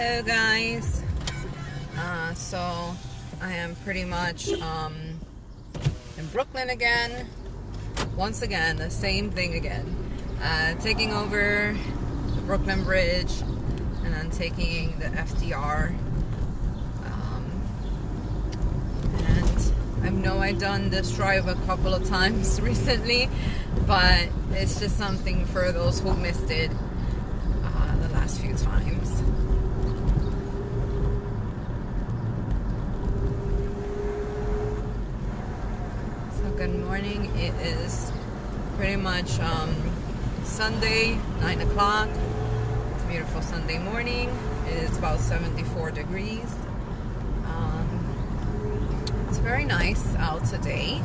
Hello guys, so I am pretty much in Brooklyn again, once again, the same thing again, taking over the Brooklyn Bridge and then taking the FDR, and I know I've done this drive a couple of times recently, but it's just something for those who missed it the last few times. Good morning. It is pretty much Sunday, 9 o'clock. It's a beautiful Sunday morning. It is about 74 degrees. It's very nice out today.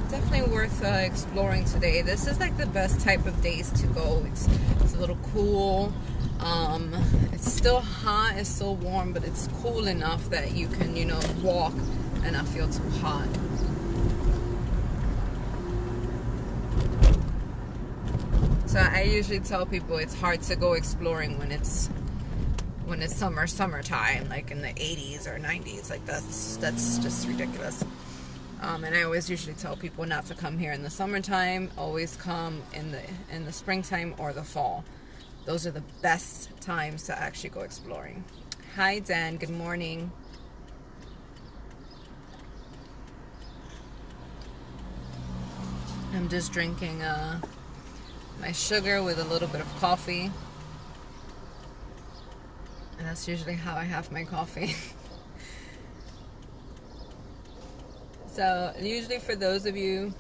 Definitely worth exploring today. This is like the best type of days to go. It's a little cool. It's still hot, it's still warm, but it's cool enough that you can, walk and not feel too hot. So I usually tell people it's hard to go exploring when it's summertime, like in the 80s or 90s. Like that's just ridiculous. And I always usually tell people not to come here in the summertime. Always come in the springtime or the fall. Those are the best times to actually go exploring. Hi Dan, good morning. I'm just drinking my sugar with a little bit of coffee. And that's usually how I have my coffee. So usually for those of you,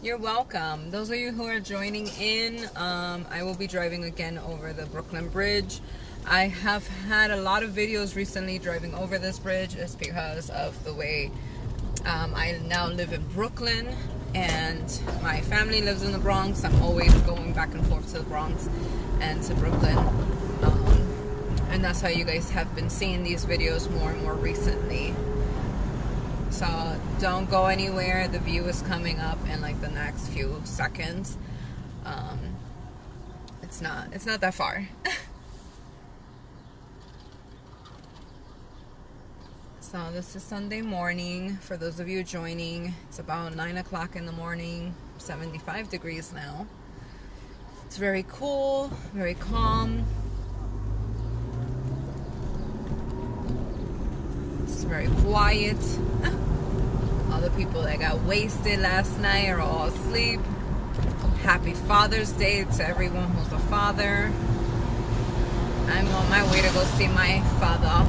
you're welcome. Those of you who are joining in, I will be driving again over the Brooklyn Bridge. I have had a lot of videos recently driving over this bridge just because of the way I now live in Brooklyn and my family lives in the Bronx. I'm always going back and forth to the Bronx and to Brooklyn. And that's how you guys have been seeing these videos more and more recently. So don't go anywhere. The view is coming up in like the next few seconds. It's not that far. So this is Sunday morning. For those of you joining, it's about 9 o'clock in the morning, 75 degrees now. It's very cool, very calm. It's very quiet. All the people that got wasted last night are all asleep. Happy Father's Day to everyone who's a father. I'm on my way to go see my father.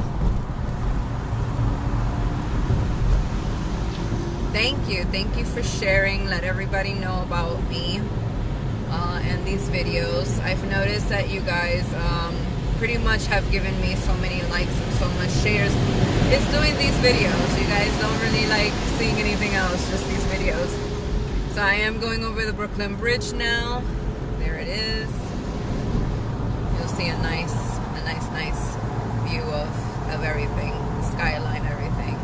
Thank you for sharing. Let everybody know about me and these videos. I've noticed that you guys pretty much have given me so many likes and so much shares. It's doing these videos. You guys don't really like seeing anything else, just these videos. So I am going over the Brooklyn Bridge now. There it is. You'll see a nice view of everything, the skyline, everything.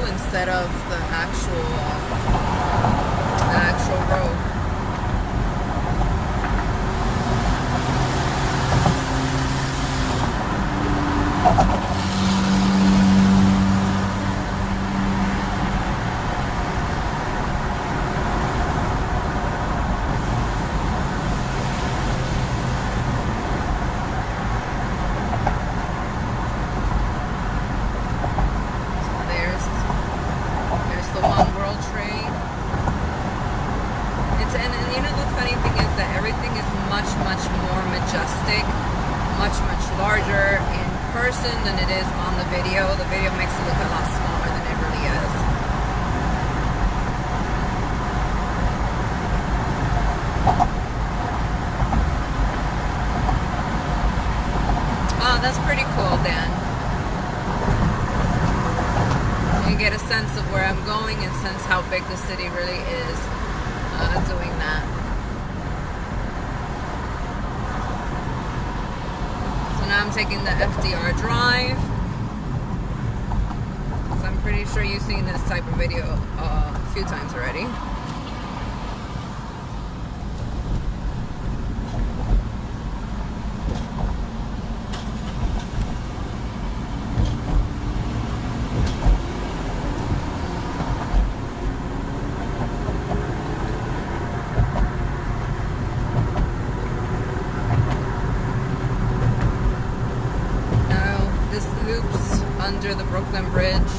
Instead of the actual road. Larger in person than it is on the video. The video makes it look a lot smaller than it really is. Oh, that's pretty cool, Dan. You get a sense of where I'm going and sense how big the city really is. doing that. So now I'm taking the FDR drive. So I'm pretty sure you've seen this type of video a few times already. Under the Brooklyn Bridge,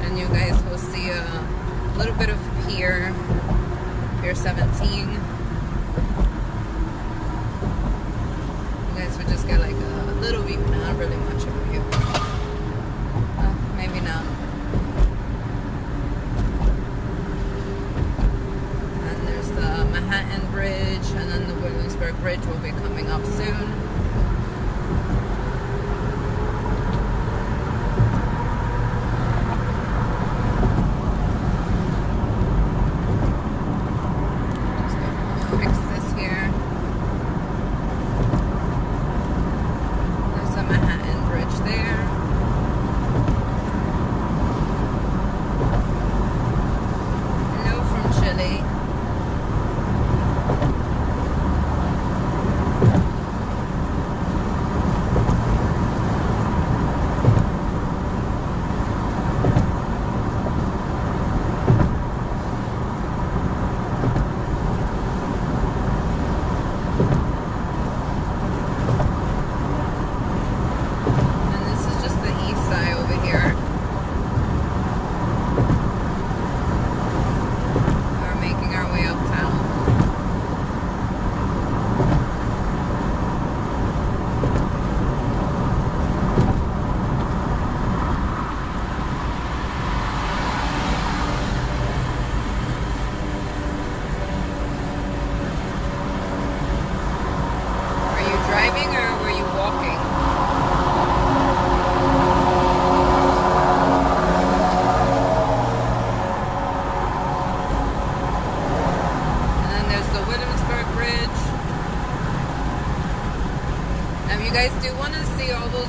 and you guys will see a little bit of Pier 17. You guys would just get like a little view, not really much of a view. Maybe not. And there's the Manhattan Bridge, and then the Williamsburg Bridge will be coming up soon.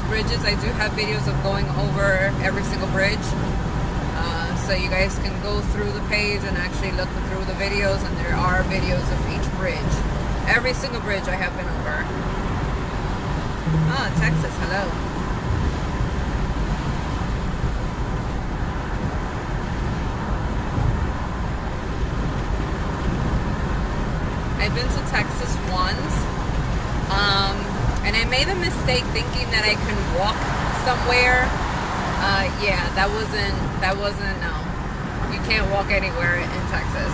Bridges, I do have videos of going over every single bridge, so you guys can go through the page and actually look through the videos, and there are videos of each bridge. Every single bridge I have been over. Ah, Texas, hello. I've been to Texas once. And I made a mistake thinking that I can walk somewhere. Yeah, that wasn't, no. You can't walk anywhere in Texas.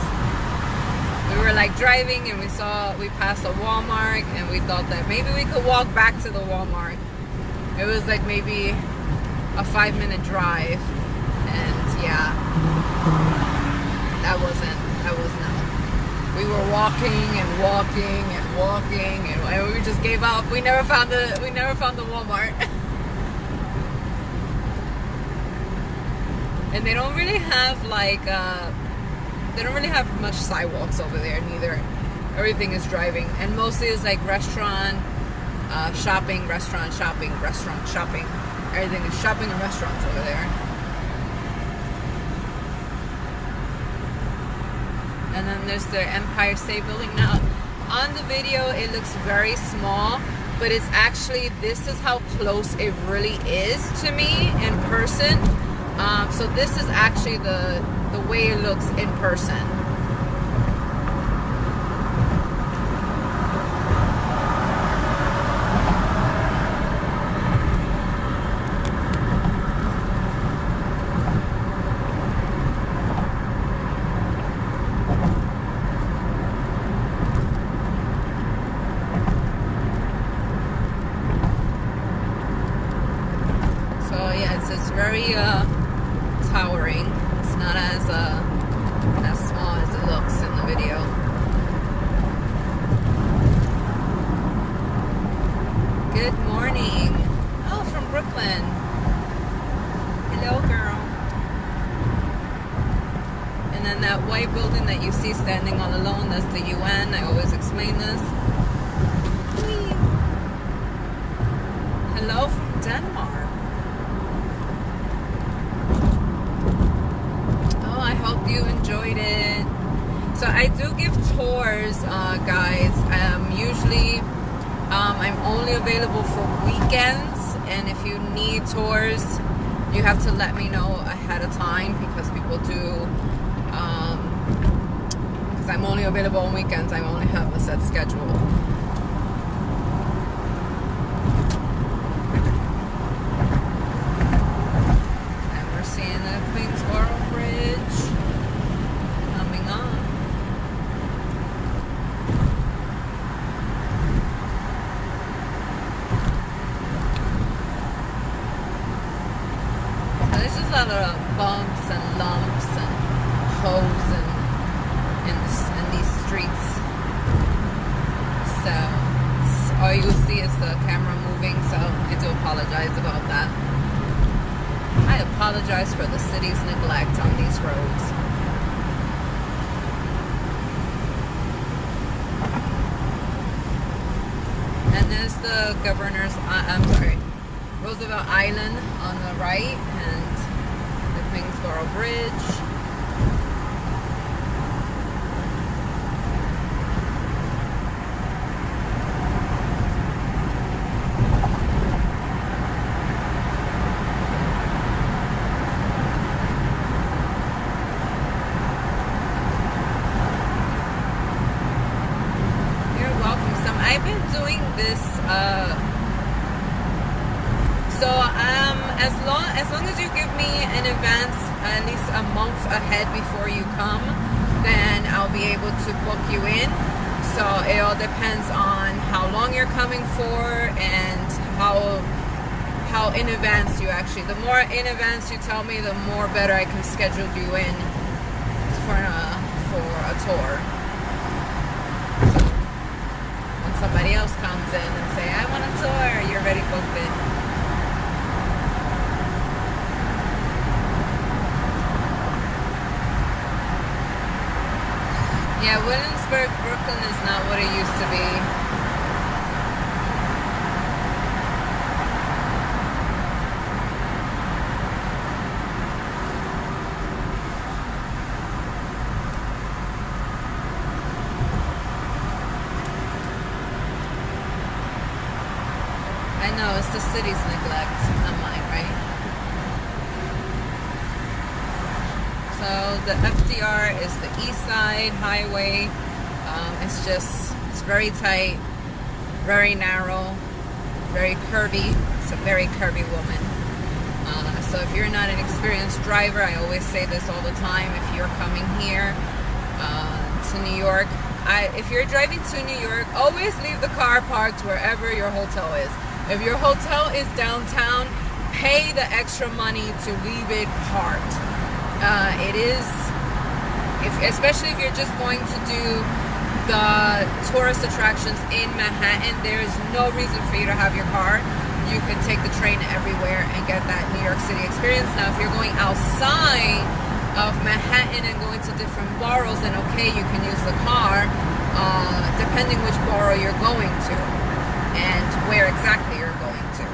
We were like driving and we passed a Walmart and we thought that maybe we could walk back to the Walmart. It was like maybe a 5-minute drive. And yeah, that was no. We were walking and walking and walking, and we just gave up. We never found the Walmart. And they don't really have much sidewalks over there neither. Everything is driving, and mostly is like restaurant, shopping, restaurant, shopping, restaurant, shopping. Everything is shopping and restaurants over there. And then there's the Empire State Building. Now, on the video, it looks very small, but it's actually, this is how close it really is to me in person. So this is actually the way it looks in person. Very towering. It's not as small And then that white building that you see standing all alone, that's the UN. I always explain this. Whee! Hello from Denmark. Oh, I hope you enjoyed it. So I do give tours, guys. Usually I'm only available for weekends, and if you need tours, you have to let me know ahead of time, because people do, because I'm only available on weekends. I only have a set schedule. And we're seeing the Queensboro Bridge coming on. There's just a lot of bumps and lumps and holes in these streets. So all you see is the camera moving, so I do apologize about that. I apologize for the city's neglect on these roads. And there's the Roosevelt Island on the right, and the Queensboro Bridge. You're welcome. I've been doing this as long as you give me in advance, at least a month ahead before you come, then I'll be able to book you in. So it all depends on how long you're coming for and how in advance you actually. The more in advance you tell me, the more better I can schedule you in for a tour. When somebody else comes in and say, I want a tour, you're already booked in. Yeah, Williamsburg, Brooklyn is not what it used to be. I know, it's the city's neglect, not mine, right? So the FDR is the east side highway. It's very tight, very narrow, very curvy. It's a very curvy woman. So if you're not an experienced driver, I always say this all the time, if you're coming here to New York, if you're driving to New York, always leave the car parked wherever your hotel is. If your hotel is downtown, pay the extra money to leave it parked. Especially if you're just going to do the tourist attractions in Manhattan, there is no reason for you to have your car. You can take the train everywhere and get that New York City experience. Now, if you're going outside of Manhattan and going to different boroughs, then okay, you can use the car, depending which borough you're going to and where exactly you're going to.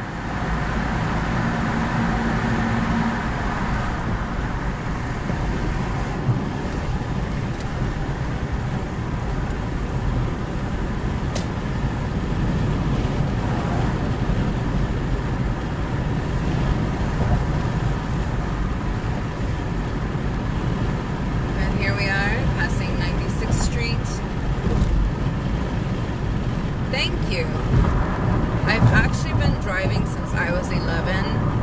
Thank you. I've actually been driving since I was 11.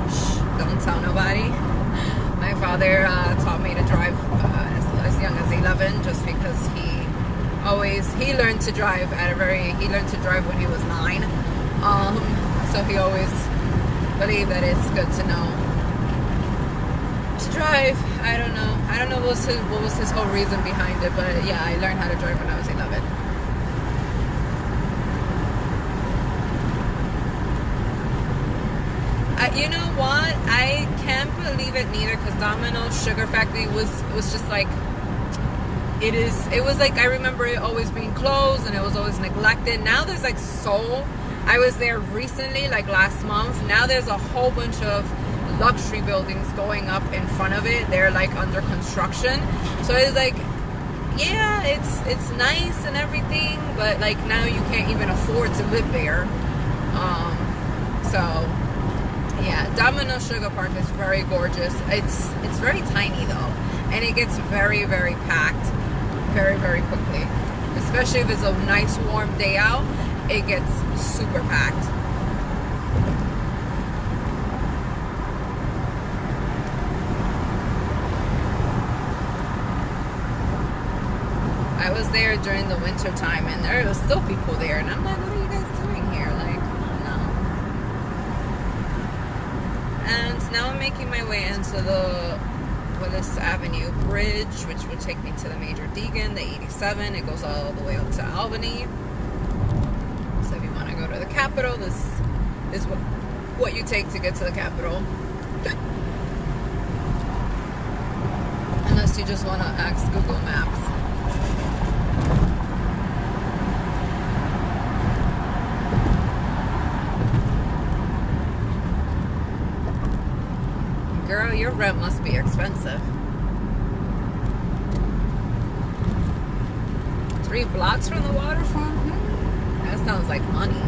Shh, don't tell nobody. My father taught me to drive as young as 11, just because he learned to drive he learned to drive when he was 9. So he always believed that it's good to know to drive. I don't know what was his whole reason behind it, but yeah, I learned how to drive when I was 11. You know what? I can't believe it neither, because Domino's Sugar Factory was just like it was like, I remember it always being closed and it was always neglected. Now there's like I was there recently, like last month. Now there's a whole bunch of luxury buildings going up in front of it. They're like under construction. So it's like, yeah, it's nice and everything, but like now you can't even afford to live there. So yeah, Domino Sugar Park is very gorgeous. It's very tiny though, and it gets very, very packed very, very quickly. Especially if it's a nice warm day out, it gets super packed. I was there during the winter time and there was still people there, and I'm like, what are you guys doing here? Like, no. And now I'm making my way into the Willis Avenue Bridge, which will take me to the Major Deegan, the 87. It goes all the way up to Albany. So if you want to go to the Capitol, this is what you take to get to the Capitol. Unless you just want to ask Google Maps. Girl, your rent must be expensive. 3 blocks from the waterfront? That sounds like money.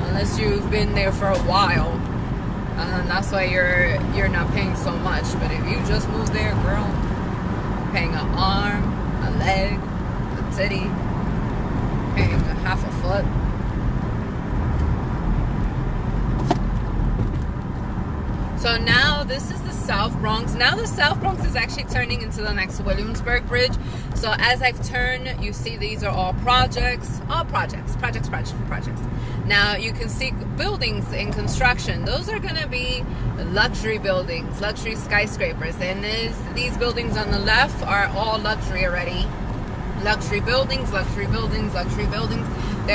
Unless you've been there for a while. And that's why you're not paying so much. But if you just moved there, girl, paying an arm, a leg, a titty, paying a half a foot. So now this is the South Bronx. Now the South Bronx is actually turning into the next Williamsburg Bridge. So as I've turned, you see these are all projects. Projects. Now you can see buildings in construction. Those are gonna be luxury buildings, luxury skyscrapers. And these buildings on the left are all luxury already. Luxury buildings. They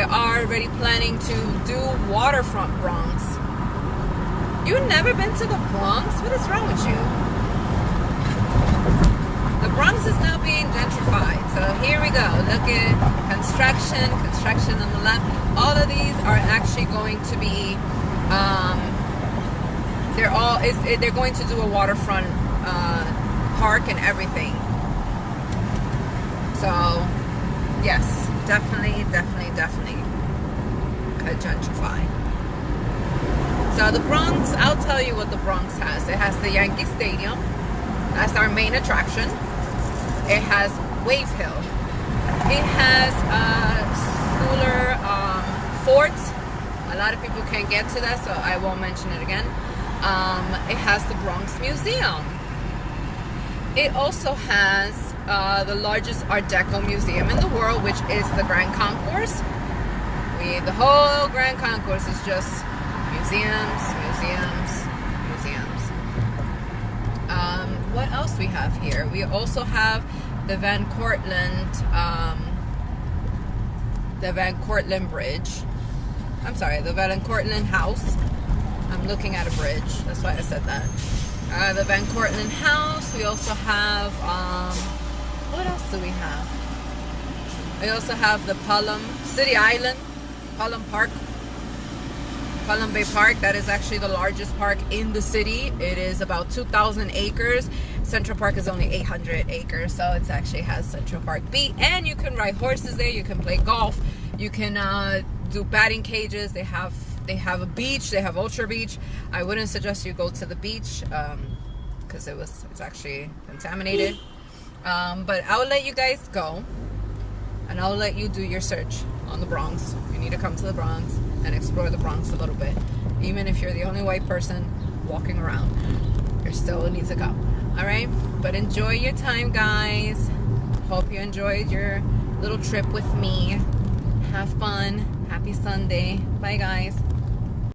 are already planning to do waterfront Bronx. You've never been to the Bronx? What is wrong with you? The Bronx is now being gentrified. So here we go. Look at construction on the left. All of these are actually going to be, they're going to do a waterfront park and everything. So yes, definitely could gentrify. So the Bronx, I'll tell you what the Bronx has. It has the Yankee Stadium. That's our main attraction. It has Wave Hill. It has Schuyler Fort. A lot of people can't get to that, so I won't mention it again. It has the Bronx Museum. It also has the largest Art Deco museum in the world, which is the Grand Concourse. The whole Grand Concourse is just museums. What else we have here? We also have the Van Cortlandt Bridge. I'm sorry, the Van Cortlandt House. I'm looking at a bridge. That's why I said that. The Van Cortlandt House. We also have, what else do we have? We also have the City Island, Pelham Bay Park. That is actually the largest park in the city. It is about 2,000 acres. Central Park is only 800 acres, so it actually has Central Park beat. And you can ride horses there. You can play golf. You can do batting cages. They have a beach. They have Ultra Beach. I wouldn't suggest you go to the beach because it's actually contaminated. But I'll let you guys go, and I'll let you do your search on the Bronx. You need to come to the Bronx and explore the Bronx a little bit. Even if you're the only white person walking around, you still need to go. All right, but enjoy your time, guys. Hope you enjoyed your little trip with me. Have fun. Happy Sunday. Bye, guys.